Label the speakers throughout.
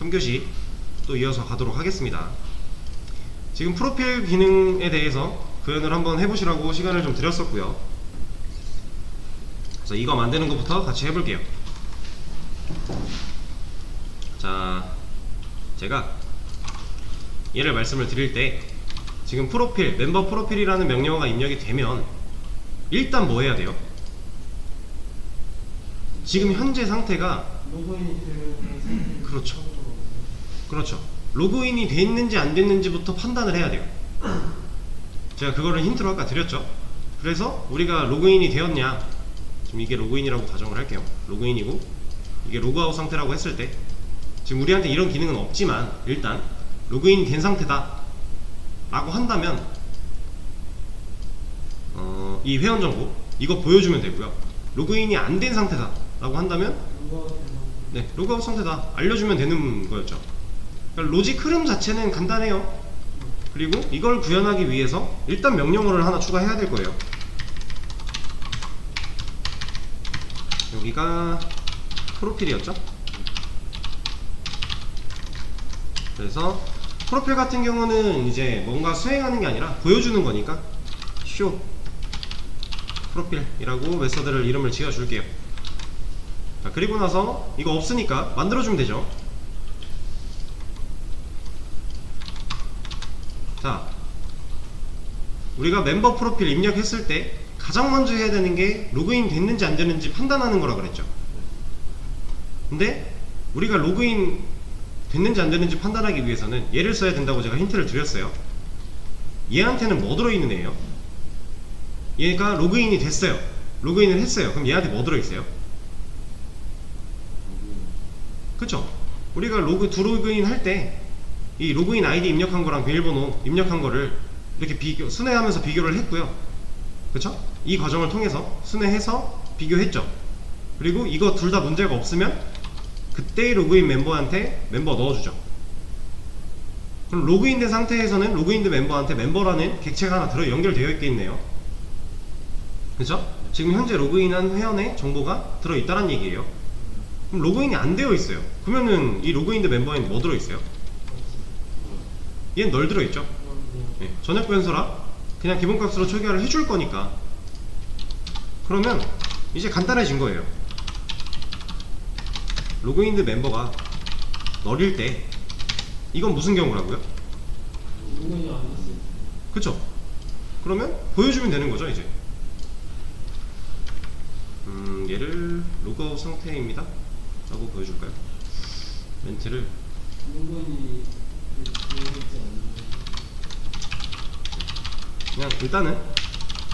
Speaker 1: 3교시 또 이어서 가도록 하겠습니다. 지금 프로필 기능에 대해서 구현을 한번 해보시라고 시간을 좀 드렸었고요. 그래서 이거 만드는 것부터 같이 해볼게요. 자, 제가 얘를 말씀을 드릴 때 지금 프로필, 멤버 프로필이라는 명령어가 입력이 되면 일단 뭐 해야 돼요? 지금 현재 상태가
Speaker 2: 로그인이 되는
Speaker 1: 그렇죠. 그렇죠. 로그인이 됐는지 안 됐는지부터 판단을 해야 돼요. 제가 그거를 힌트로 아까 드렸죠. 그래서 우리가 로그인이 되었냐, 지금 이게 로그인이라고 가정을 할게요. 로그인이고 이게 로그아웃 상태라고 했을 때 지금 우리한테 이런 기능은 없지만 일단 로그인이 된 상태다 라고 한다면 이 회원 정보 이거 보여주면 되고요. 로그인이 안 된 상태다 라고 한다면 네, 로그아웃 상태다 알려주면 되는 거였죠. 그러니까 로직 흐름 자체는 간단해요. 그리고 이걸 구현하기 위해서 일단 명령어를 하나 추가해야 될 거예요. 여기가 프로필이었죠. 그래서 프로필 같은 경우는 이제 뭔가 수행하는 게 아니라 보여주는 거니까 쇼 프로필이라고 메서드를 이름을 지어 줄게요. 자, 그리고 나서 이거 없으니까 만들어주면 되죠. 자, 우리가 멤버 프로필 입력했을 때 가장 먼저 해야 되는 게 로그인 됐는지 안 됐는지 판단하는 거라 그랬죠. 근데 우리가 로그인 됐는지 안 됐는지 판단하기 위해서는 얘를 써야 된다고 제가 힌트를 드렸어요. 얘한테는 뭐 들어있는 애예요? 얘가 로그인이 됐어요. 로그인을 했어요. 그럼 얘한테 뭐 들어있어요? 그쵸? 우리가 두로그인 할 때 이 로그인 아이디 입력한 거랑 비밀번호 입력한 거를 이렇게 순회하면서 비교를 했고요. 그쵸? 이 과정을 통해서 순회해서 비교했죠. 그리고 이거 둘 다 문제가 없으면 그때의 로그인 멤버한테 멤버 넣어주죠. 그럼 로그인 된 상태에서는 로그인 된 멤버한테 멤버라는 객체가 하나 연결되어 있겠네요. 그쵸? 지금 현재 로그인한 회원의 정보가 들어있다는 얘기예요. 그럼 로그인이 안 되어 있어요. 그러면은 이 로그인 된 멤버에는 뭐 들어있어요? 얘는 널 들어있죠. 네, 전역 변수라 그냥 기본값으로 초기화를 해줄 거니까. 그러면 이제 간단해진 거예요. 로그인 된 멤버가 널일 때 이건 무슨 경우라고요?
Speaker 2: 로그인이 안 됐어요.
Speaker 1: 그쵸? 그러면 보여주면 되는 거죠 이제. 얘를 로그아웃 상태입니다 라고 보여줄까요? 멘트를
Speaker 2: 로그인이 되지 않는
Speaker 1: 그냥 일단은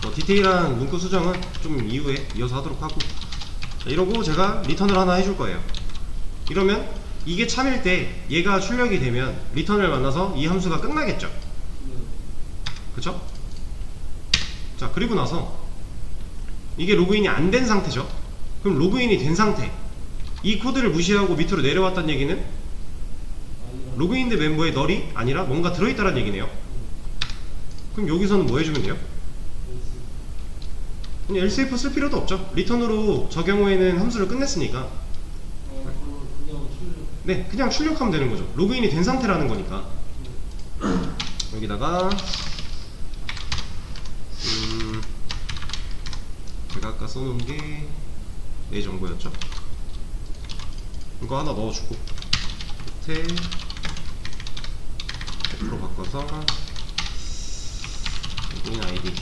Speaker 1: 뭐 디테일한 문구 수정은 좀 이후에 이어서 하도록 하고, 자, 이러고 제가 리턴을 하나 해줄 거예요. 이러면 이게 참일 때 얘가 출력이 되면 리턴을 만나서 이 함수가 끝나겠죠. 그쵸? 자, 그리고 나서 이게 로그인이 안 된 상태죠. 그럼 로그인이 된 상태, 이 코드를 무시하고 밑으로 내려왔다는 얘기는 로그인 된 멤버의 널이 아니라 뭔가 들어있다는 얘기네요. 그럼 여기서는 뭐 해주면 돼요? 그냥 elseif 쓸 필요도 없죠. 리턴으로 저 경우에는 함수를 끝냈으니까 네, 그냥 출력하면 되는 거죠. 로그인이 된 상태라는 거니까. 여기다가 제가 아까 써놓은 게 내 정보였죠. 이거 하나 넣어주고 밑에 100% 바꿔서 로그인 아이디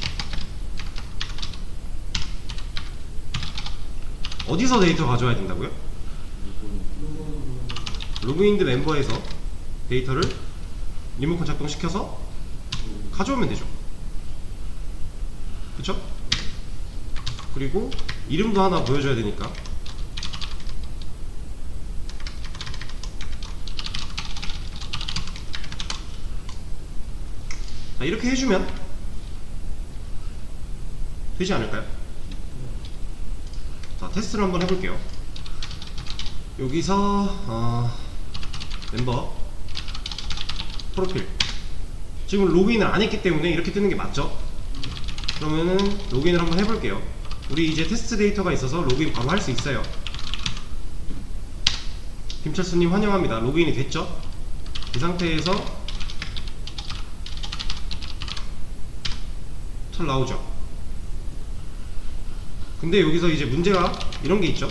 Speaker 1: 어디서 데이터 가져와야 된다고요? 로그인드 멤버에서 데이터를 리모컨 작동시켜서 가져오면 되죠. 그쵸? 그리고 이름도 하나 보여줘야 되니까 자, 이렇게 해주면 되지 않을까요? 자, 테스트를 한번 해볼게요. 여기서 멤버 프로필 지금 로그인을 안 했기 때문에 이렇게 뜨는 게 맞죠? 그러면은 로그인을 한번 해볼게요. 우리 이제 테스트 데이터가 있어서 로그인 바로 할 수 있어요. 김철수님 환영합니다. 로그인이 됐죠? 이 상태에서 잘 나오죠. 근데 여기서 이제 문제가 이런 게 있죠.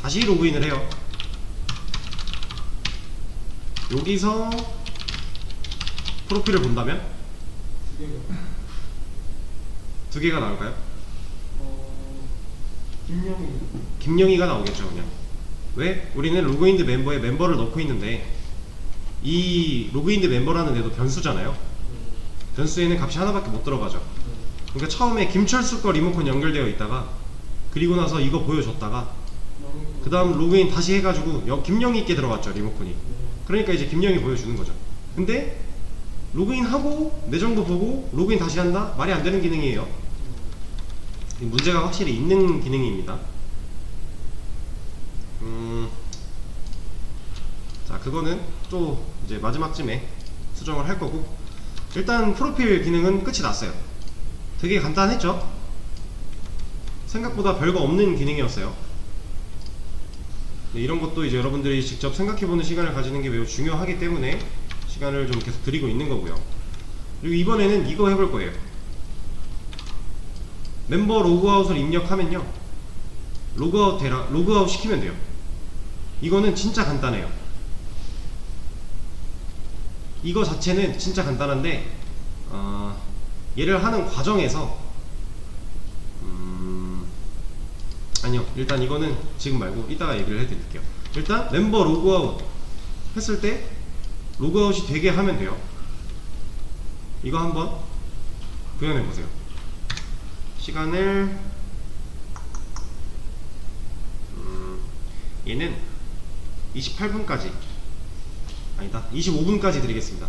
Speaker 1: 다시 로그인을 해요. 여기서 프로필을 본다면
Speaker 2: 두 개가.
Speaker 1: 두 개가 나올까요?
Speaker 2: 김영희.
Speaker 1: 김영희가 나오겠죠. 그냥 왜? 우리는 로그인드 멤버에 멤버를 넣고 있는데 이 로그인드 멤버라는 애도 변수잖아요. 변수에는 값이 하나밖에 못 들어가죠. 그러니까 처음에 김철수 거 리모컨 연결되어 있다가 그리고 나서 이거 보여줬다가 그 다음 로그인 다시 해가지고 김영희께 들어갔죠. 리모컨이. 그러니까 이제 김영희 보여주는 거죠. 근데 로그인하고 내 정보 보고 로그인 다시 한다? 말이 안 되는 기능이에요. 문제가 확실히 있는 기능입니다. 자, 그거는 또 이제 마지막쯤에 수정을 할 거고, 일단 프로필 기능은 끝이 났어요. 되게 간단했죠? 생각보다 별거 없는 기능이었어요. 네, 이런 것도 이제 여러분들이 직접 생각해보는 시간을 가지는 게 매우 중요하기 때문에 시간을 좀 계속 드리고 있는 거고요. 그리고 이번에는 이거 해볼 거예요. 멤버 로그아웃을 입력하면요, 로그아웃 시키면 돼요. 이거는 진짜 간단해요. 이거 자체는 진짜 간단한데 얘를 하는 과정에서 아니요, 일단 이거는 지금 말고 이따가 얘기를 해드릴게요. 일단 멤버 로그아웃 했을 때 로그아웃이 되게 하면 돼요. 이거 한번 구현해 보세요. 시간을 얘는 28분까지 아니다, 25분까지 드리겠습니다.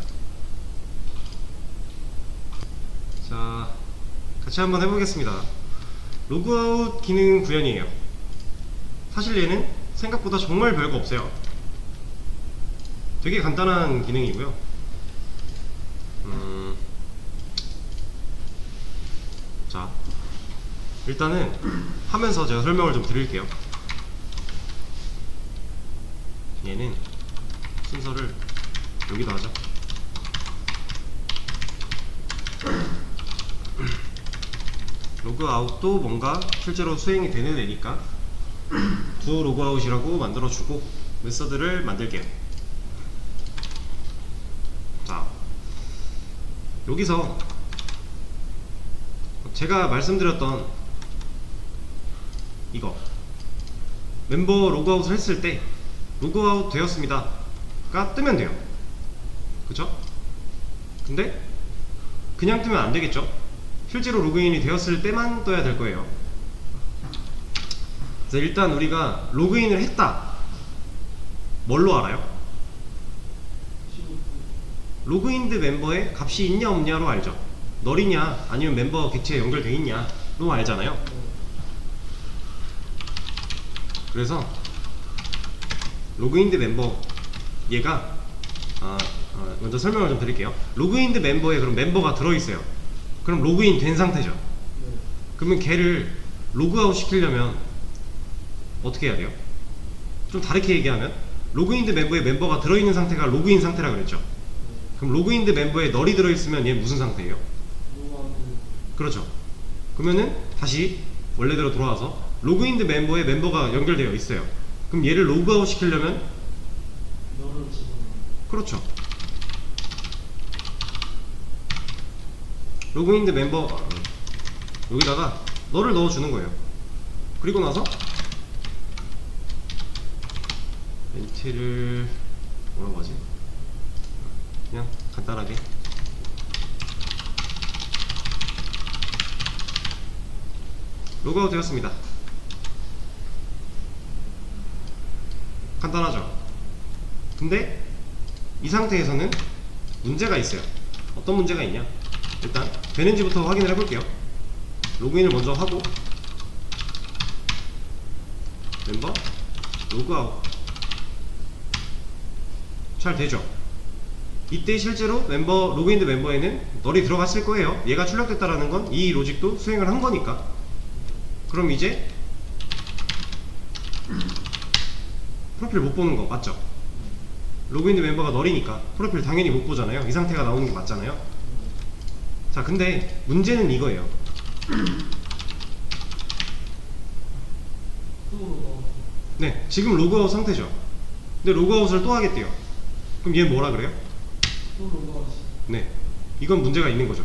Speaker 1: 자, 같이 한번 해보겠습니다. 로그아웃 기능 구현이에요. 사실 얘는 생각보다 정말 별거 없어요. 되게 간단한 기능이고요. 자, 일단은 하면서 제가 설명을 좀 드릴게요. 얘는 순서를 여기다 하죠. 로그아웃도 뭔가 실제로 수행이 되는 애니까 두 로그아웃이라고 만들어주고 메서드를 만들게요. 자, 여기서 제가 말씀드렸던 이거 멤버 로그아웃을 했을 때 로그아웃 되었습니다 가 뜨면 돼요. 그쵸? 근데 그냥 뜨면 안 되겠죠? 실제로 로그인이 되었을 때만 떠야 될 거예요. 그래서 일단 우리가 로그인을 했다, 뭘로 알아요? 로그인드 멤버에 값이 있냐 없냐로 알죠. 널이냐 아니면 멤버 객체에 연결되어 있냐로 알잖아요. 그래서 로그인드 멤버 얘가 먼저 설명을 좀 드릴게요. 로그인드 멤버에 그럼 멤버가 들어있어요. 그럼 로그인 된 상태죠. 그러면 걔를 로그아웃 시키려면 어떻게 해야 돼요? 좀 다르게 얘기하면 로그인드 멤버에 멤버가 들어있는 상태가 로그인 상태라 그랬죠. 그럼 로그인드 멤버에 널이 들어있으면 얘 무슨 상태예요? 그렇죠. 그러면은 다시 원래대로 돌아와서 로그인드 멤버에 멤버가 연결되어 있어요. 그럼 얘를 로그아웃 시키려면
Speaker 2: 너를 집어넣어.
Speaker 1: 그렇죠. 로그인드 멤버 여기다가 너를 넣어주는 거예요. 그리고 나서 멘트를 뭐라고 하지? 그냥 간단하게 로그아웃 되었습니다. 간단하죠? 근데 이 상태에서는 문제가 있어요. 어떤 문제가 있냐? 일단 되는지부터 확인을 해볼게요. 로그인을 먼저 하고 멤버 로그아웃 잘 되죠? 이때 실제로 멤버 로그인드 멤버에는 널이 들어갔을 거예요. 얘가 출력됐다라는 건 이 로직도 수행을 한 거니까. 그럼 이제 프로필 못 보는 거 맞죠? 로그인된 멤버가 널이니까 프로필 당연히 못 보잖아요. 이 상태가 나오는 게 맞잖아요. 자, 근데 문제는 이거예요.
Speaker 2: 또 뭐,
Speaker 1: 네, 지금 로그아웃 상태죠. 근데 로그아웃을 또 하겠대요. 그럼 얘 뭐라 그래요?
Speaker 2: 또 로그아웃이.
Speaker 1: 네, 이건 문제가 있는 거죠.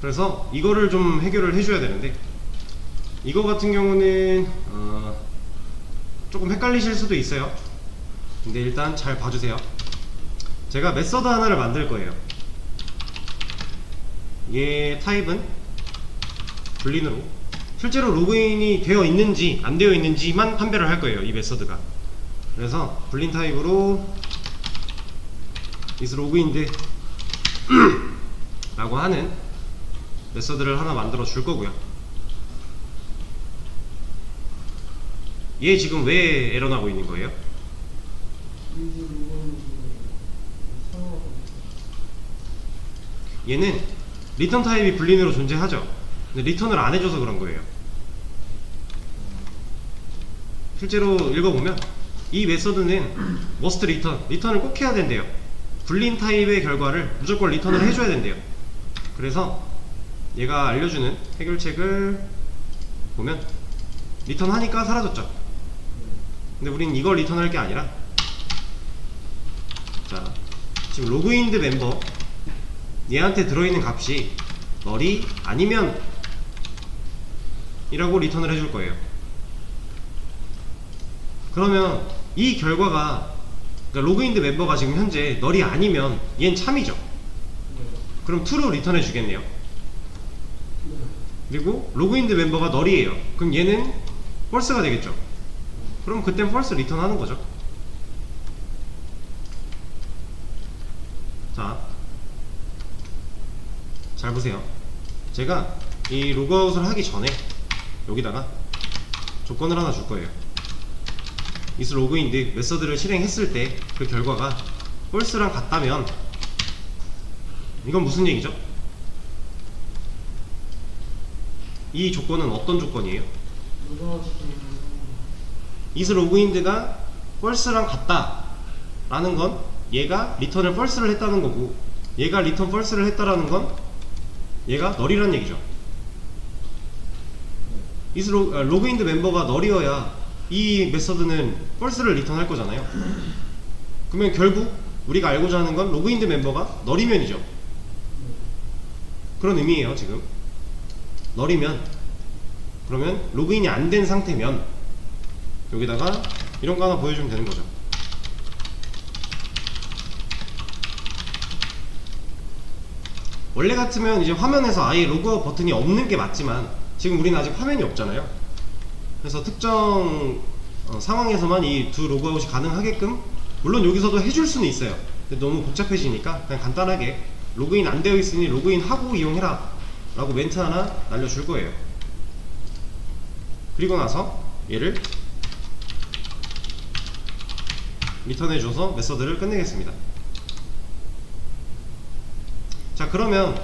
Speaker 1: 그래서 이거를 좀 해결을 해줘야 되는데, 이거 같은 경우는 조금 헷갈리실 수도 있어요. 근데 일단 잘 봐주세요. 제가 메서드 하나를 만들 거예요. 얘 타입은 불린으로 실제로 로그인이 되어 있는지 안 되어 있는지만 판별을 할 거예요, 이 메서드가. 그래서 불린 타입으로 is logged 라고 하는 메서드를 하나 만들어 줄 거고요. 얘 지금 왜 에러 나고 있는 거예요?
Speaker 2: 이제 로그아웃이 상호가
Speaker 1: 얘는 리턴 타입이 불린으로 존재하죠. 근데 리턴을 안 해줘서 그런 거예요. 실제로 읽어보면 이 메서드는 must return, 리턴을 꼭 해야 된대요. 불린 타입의 결과를 무조건 리턴을 해줘야 된대요. 그래서 얘가 알려주는 해결책을 보면 리턴 하니까 사라졌죠. 근데 우린 이걸 리턴할 게 아니라, 자, 지금 로그인드 멤버 얘한테 들어있는 값이 널이 아니면 이라고 리턴을 해줄 거예요. 그러면 이 결과가, 그러니까 로그인드 멤버가 지금 현재 널이 아니면 얘는 참이죠. 그럼 true로 리턴해 주겠네요. 그리고 로그인드 멤버가 널이에요. 그럼 얘는 false가 되겠죠. 그럼 그땐 false 리턴 하는 거죠. 자, 잘 보세요. 제가 이 로그아웃을 하기 전에 여기다가 조건을 하나 줄 거예요. is logged 메서드를 실행했을 때 그 결과가 false랑 같다면, 이건 무슨 얘기죠? 이 조건은 어떤 조건이에요?
Speaker 2: 로그아웃이
Speaker 1: is logged가 false랑 같다 라는 건 얘가 리턴을 false를 했다는 거고, 얘가 리턴 false를 했다라는 건 얘가 널이라는 얘기죠. is logged 멤버가 널이어야 이 메서드는 false를 리턴할 거잖아요. 그러면 결국 우리가 알고자 하는 건 로그인드 멤버가 널이면이죠. 그런 의미예요. 지금 널이면, 그러면 로그인이 안 된 상태면 여기다가 이런 거 하나 보여주면 되는 거죠. 원래 같으면 이제 화면에서 아예 로그아웃 버튼이 없는 게 맞지만 지금 우리는 아직 화면이 없잖아요. 그래서 특정 상황에서만 이 두 로그아웃이 가능하게끔, 물론 여기서도 해줄 수는 있어요. 근데 너무 복잡해지니까 그냥 간단하게 로그인 안 되어 있으니 로그인 하고 이용해라 라고 멘트 하나 날려줄 거예요. 그리고 나서 얘를 리턴해줘서 메서드를 끝내겠습니다. 자, 그러면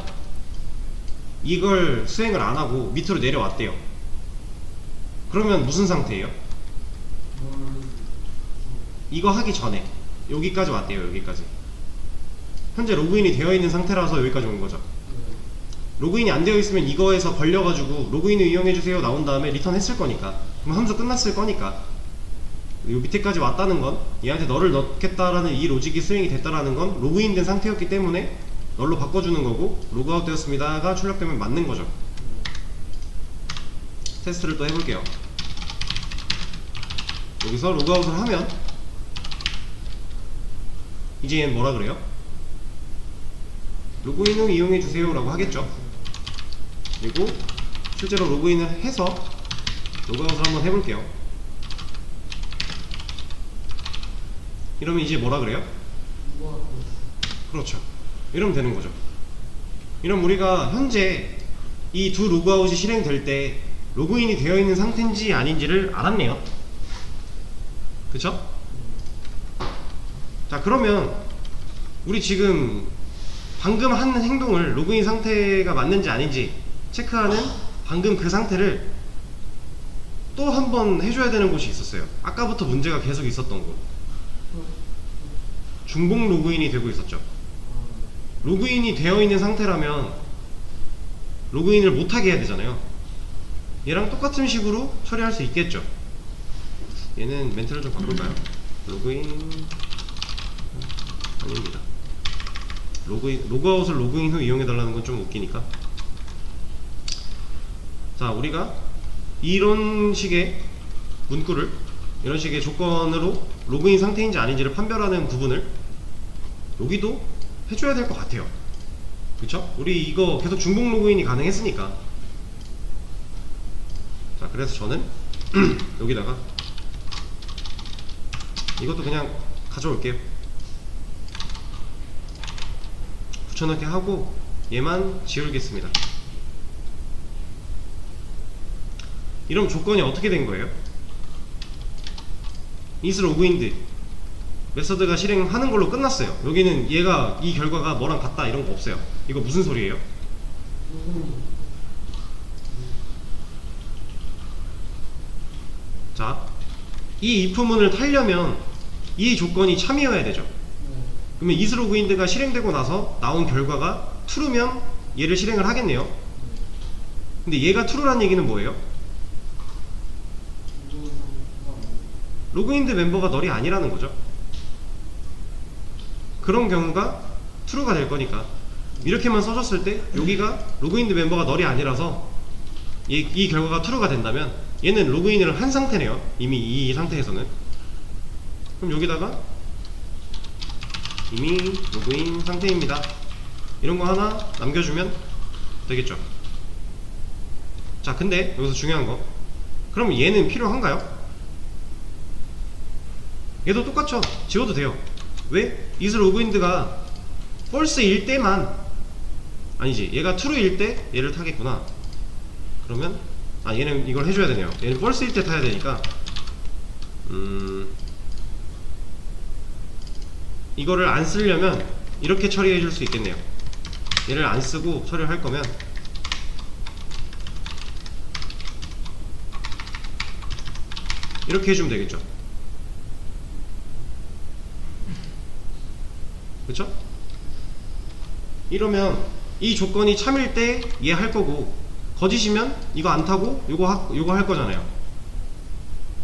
Speaker 1: 이걸 수행을 안하고 밑으로 내려왔대요. 그러면 무슨 상태예요? 이거 하기 전에 여기까지 왔대요. 여기까지 현재 로그인이 되어 있는 상태라서 여기까지 온 거죠. 로그인이 안 되어 있으면 이거에서 걸려가지고 로그인을 이용해주세요 나온 다음에 리턴 했을 거니까, 그럼 함수 끝났을 거니까, 이 밑에까지 왔다는 건 얘한테 널을 넣겠다라는 이 로직이 수행이 됐다라는 건 로그인 된 상태였기 때문에 널로 바꿔주는 거고, 로그아웃 되었습니다가 출력되면 맞는 거죠. 테스트를 또 해볼게요. 여기서 로그아웃을 하면 이제 얘는 뭐라 그래요? 로그인 후 이용해주세요 라고 하겠죠. 그리고 실제로 로그인을 해서 로그아웃을 한번 해볼게요. 이러면 이제 뭐라 그래요? 그렇죠. 이러면 되는 거죠. 이러면 우리가 현재 이 두 로그아웃이 실행될 때 로그인이 되어 있는 상태인지 아닌지를 알았네요. 그쵸? 자, 그러면 우리 지금 방금 한 행동을 로그인 상태가 맞는지 아닌지 체크하는 방금 그 상태를 또 한 번 해줘야 되는 곳이 있었어요. 아까부터 문제가 계속 있었던 곳. 중복 로그인이 되고 있었죠. 로그인이 되어 있는 상태라면 로그인을 못하게 해야 되잖아요. 얘랑 똑같은 식으로 처리할 수 있겠죠. 얘는 멘트를 좀 바꿀까요? 로그인 아닙니다. 로그아웃을 로그인 후 이용해달라는 건 좀 웃기니까. 자, 우리가 이런 식의 문구를, 이런 식의 조건으로 로그인 상태인지 아닌지를 판별하는 부분을 여기도 해줘야 될 것 같아요. 그쵸? 우리 이거 계속 중복 로그인이 가능했으니까. 자, 그래서 저는 여기다가 이것도 그냥 가져올게요. 붙여넣기 하고 얘만 지우겠습니다. 이런 조건이 어떻게 된 거예요? is logged 메서드가 실행하는 걸로 끝났어요. 여기는 얘가 이 결과가 뭐랑 같다 이런 거 없어요. 이거 무슨 소리예요? 자, 이 if문을 타려면 이 조건이 참이어야 되죠. 그러면 is logged가 실행되고 나서 나온 결과가 true면 얘를 실행을 하겠네요. 근데 얘가 true란 얘기는 뭐예요? 로그인드 멤버가 널이 아니라는 거죠. 그런 경우가 true가 될 거니까 이렇게만 써줬을 때 여기가 로그인드 멤버가 널이 아니라서 이 결과가 true가 된다면 얘는 로그인을 한 상태네요. 이미 이 상태에서는. 그럼 여기다가 이미 로그인 상태입니다 이런 거 하나 남겨주면 되겠죠. 자, 근데 여기서 중요한 거, 그럼 얘는 필요한가요? 얘도 똑같죠. 지워도 돼요. 왜? is logged가 false일 때만, 아니지, 얘가 true일 때 얘를 타겠구나. 그러면 얘는 이걸 해줘야 되네요. 얘는 false일 때 타야 되니까 이거를 안 쓰려면 이렇게 처리해 줄 수 있겠네요. 얘를 안 쓰고 처리를 할 거면 이렇게 해주면 되겠죠. 그쵸? 이러면 이 조건이 참일 때 얘 할 거고, 거짓이면 이거 안 타고 요거 할 거잖아요.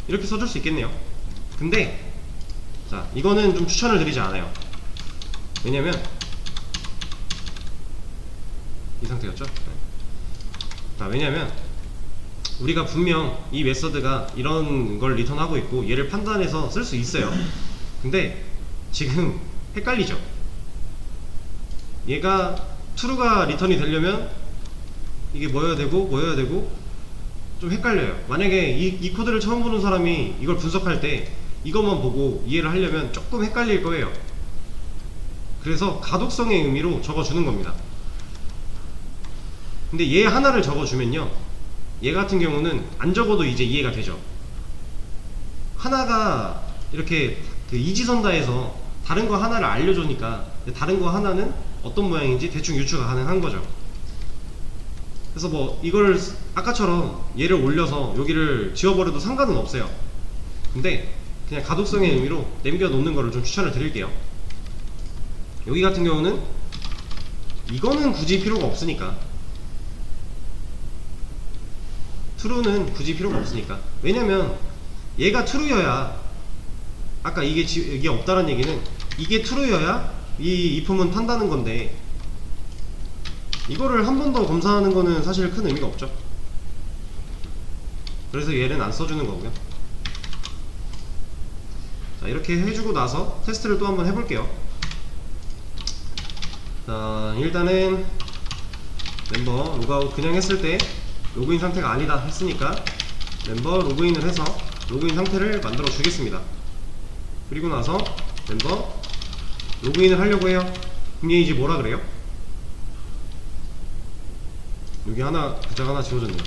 Speaker 1: 이렇게 써줄 수 있겠네요. 근데 자, 이거는 좀 추천을 드리지 않아요. 왜냐면 이 상태였죠? 네. 자, 왜냐면 우리가 분명 이 메서드가 이런 걸 리턴하고 있고 얘를 판단해서 쓸 수 있어요. 근데 지금 헷갈리죠? 얘가 true가 리턴이 되려면 이게 뭐여야 되고 좀 헷갈려요. 만약에 이 코드를 처음 보는 사람이 이걸 분석할 때 이것만 보고 이해를 하려면 조금 헷갈릴 거예요. 그래서 가독성의 의미로 적어주는 겁니다. 근데 얘 하나를 적어주면요, 얘 같은 경우는 안 적어도 이제 이해가 되죠. 하나가 이렇게 그 이지선다에서 다른 거 하나를 알려주니까 다른 거 하나는 어떤 모양인지 대충 유추가 가능한 거죠. 그래서 뭐 이걸 아까처럼 얘를 올려서 여기를 지워버려도 상관은 없어요. 근데 그냥 가독성의 의미로 남겨놓는 거를 좀 추천을 드릴게요. 여기 같은 경우는 이거는 굳이 필요가 없으니까, true는 굳이 필요가 없으니까. 왜냐면 얘가 true여야, 아까 이게 없다는 얘기는 이게 true여야 이 if문 탄다는 건데, 이거를 한 번 더 검사하는 거는 사실 큰 의미가 없죠. 그래서 얘는 안 써주는 거고요. 자, 이렇게 해주고 나서 테스트를 또 한번 해볼게요. 자, 일단은 멤버 로그아웃 그냥 했을 때 로그인 상태가 아니다 했으니까 멤버 로그인을 해서 로그인 상태를 만들어 주겠습니다. 그리고 나서 멤버 로그인을 하려고 해요. 그럼 얘 이제 뭐라 그래요? 여기 하나, 글자가 하나 지워졌네요.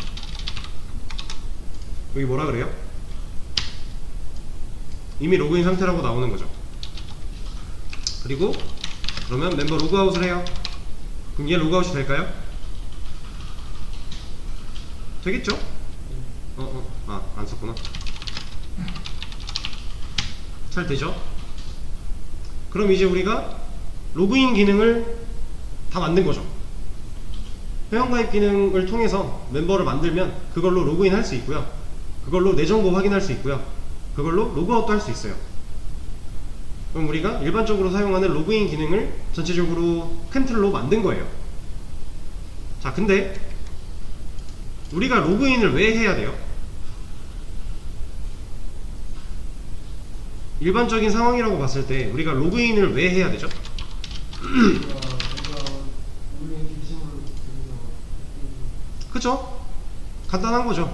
Speaker 1: 여기 뭐라 그래요? 이미 로그인 상태라고 나오는 거죠. 그리고 그러면 멤버 로그아웃을 해요. 그럼 얘 로그아웃이 될까요? 되겠죠? 안 썼구나. 잘 되죠? 그럼 이제 우리가 로그인 기능을 다 만든 거죠. 회원가입 기능을 통해서 멤버를 만들면 그걸로 로그인 할 수 있고요. 그걸로 내 정보 확인할 수 있고요. 그걸로 로그아웃도 할 수 있어요. 그럼 우리가 일반적으로 사용하는 로그인 기능을 전체적으로 큰 틀로 만든 거예요. 자, 근데 우리가 로그인을 왜 해야 돼요? 일반적인 상황이라고 봤을 때 우리가 로그인을 왜 해야 되죠?
Speaker 2: 내가 올린 게시물을
Speaker 1: 그쵸? 간단한 거죠.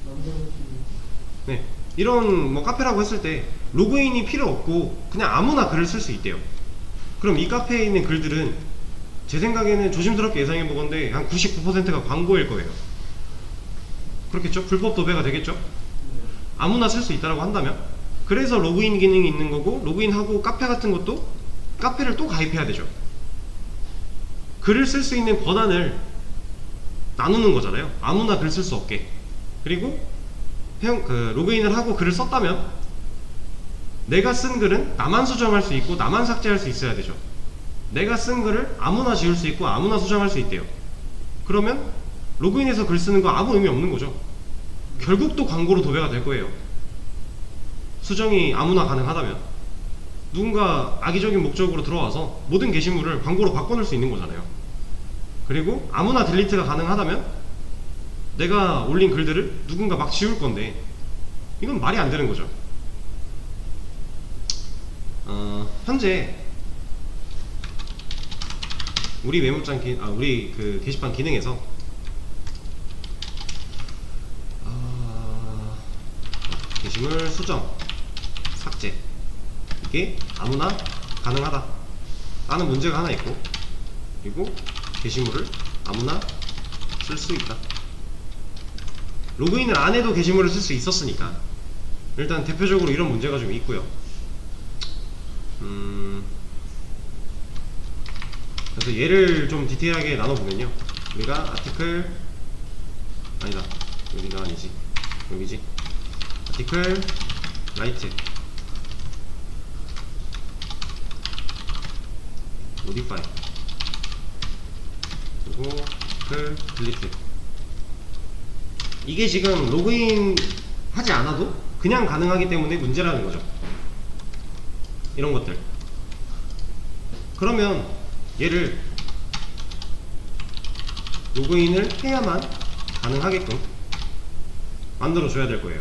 Speaker 2: 만드는 게
Speaker 1: 네, 이런 뭐 카페라고 했을 때 로그인이 필요 없고 그냥 아무나 글을 쓸 수 있대요. 그럼 이 카페에 있는 글들은 제 생각에는 조심스럽게 예상해 보건데 한 99%가 광고일 거예요. 그렇겠죠? 불법 도배가 되겠죠? 아무나 쓸 수 있다고 한다면, 그래서 로그인 기능이 있는 거고, 로그인하고 카페 같은 것도 카페를 또 가입해야 되죠. 글을 쓸 수 있는 권한을 나누는 거잖아요. 아무나 글 쓸 수 없게. 그리고 로그인을 하고 글을 썼다면 내가 쓴 글은 나만 수정할 수 있고 나만 삭제할 수 있어야 되죠. 내가 쓴 글을 아무나 지울 수 있고 아무나 수정할 수 있대요. 그러면 로그인해서 글 쓰는 거 아무 의미 없는 거죠. 결국 또 광고로 도배가 될 거예요. 수정이 아무나 가능하다면 누군가 악의적인 목적으로 들어와서 모든 게시물을 광고로 바꿔놓을 수 있는 거잖아요. 그리고 아무나 딜리트가 가능하다면 내가 올린 글들을 누군가 막 지울 건데 이건 말이 안 되는 거죠. 현재 우리 메모장 우리 그 게시판 기능에서 게시물 수정, 삭제 이게 아무나 가능하다 라는 문제가 하나 있고, 그리고 게시물을 아무나 쓸 수 있다. 로그인을 안 해도 게시물을 쓸 수 있었으니까 일단 대표적으로 이런 문제가 좀 있고요. 그래서 예를 좀 디테일하게 나눠보면요, 우리가 아티클 아니다, 여기가 아니지, 여기지. 아티클 라이트 모디파이 그리고 아티클 딜리트, 이게 지금 로그인 하지 않아도 그냥 가능하기 때문에 문제라는 거죠. 이런 것들. 그러면 얘를 로그인을 해야만 가능하게끔 만들어 줘야 될 거예요.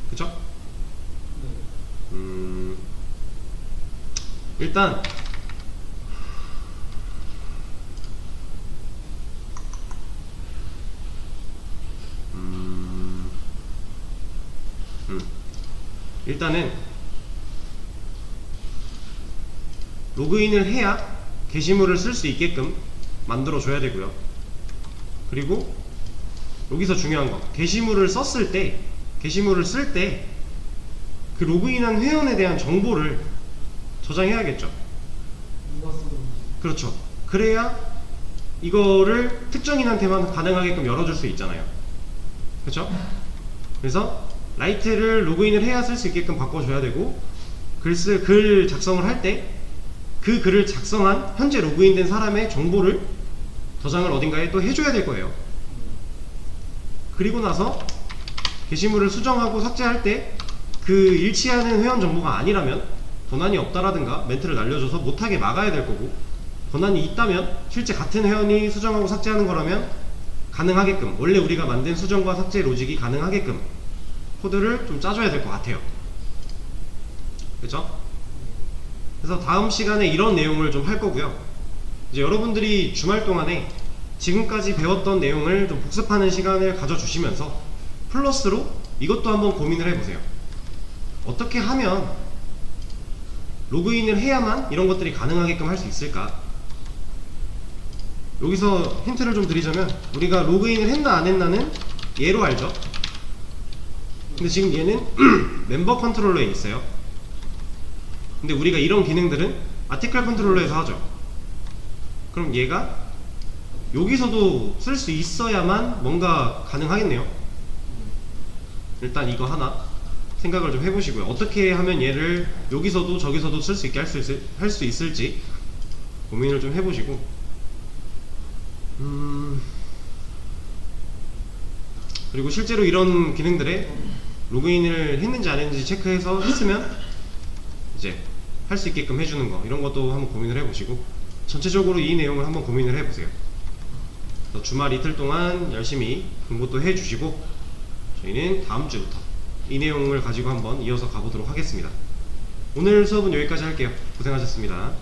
Speaker 1: 그쵸? 일단 일단은 로그인을 해야 게시물을 쓸 수 있게끔 만들어 줘야 되고요. 그리고 여기서 중요한 거, 게시물을 썼을 때, 게시물을 쓸 때 그 로그인한 회원에 대한 정보를 저장해야겠죠.
Speaker 2: 누가 쓰는지.
Speaker 1: 그렇죠. 그래야 이거를 특정인한테만 가능하게끔 열어줄 수 있잖아요. 그렇죠? 그래서 라이트를 로그인을 해야 쓸 수 있게끔 바꿔줘야 되고, 글 작성을 할 때 그 글을 작성한 현재 로그인된 사람의 정보를 저장을 어딘가에 또 해줘야 될 거예요. 그리고 나서 게시물을 수정하고 삭제할 때 그 일치하는 회원 정보가 아니라면 권한이 없다라든가 멘트를 날려줘서 못하게 막아야 될 거고, 권한이 있다면 실제 같은 회원이 수정하고 삭제하는 거라면 가능하게끔, 원래 우리가 만든 수정과 삭제 로직이 가능하게끔 코드를 좀 짜줘야 될 것 같아요. 그쵸? 그래서 다음 시간에 이런 내용을 좀 할 거고요. 이제 여러분들이 주말 동안에 지금까지 배웠던 내용을 좀 복습하는 시간을 가져주시면서 플러스로 이것도 한번 고민을 해보세요. 어떻게 하면 로그인을 해야만 이런 것들이 가능하게끔 할 수 있을까? 여기서 힌트를 좀 드리자면, 우리가 로그인을 했나 안 했나는 얘로 알죠? 근데 지금 얘는 멤버 컨트롤러에 있어요. 근데 우리가 이런 기능들은 아티클 컨트롤러에서 하죠. 그럼 얘가 여기서도 쓸 수 있어야만 뭔가 가능하겠네요. 일단 이거 하나 생각을 좀 해보시고요. 어떻게 하면 얘를 여기서도 저기서도 쓸 수 있게 할 수 있을지 고민을 좀 해보시고, 그리고 실제로 이런 기능들에 로그인을 했는지 안 했는지 체크해서 했으면 이제 할 수 있게끔 해주는 거, 이런 것도 한번 고민을 해보시고, 전체적으로 이 내용을 한번 고민을 해보세요. 그래서 주말 이틀 동안 열심히 공부도 해주시고, 저희는 다음 주부터 이 내용을 가지고 한번 이어서 가보도록 하겠습니다. 오늘 수업은 여기까지 할게요. 고생하셨습니다.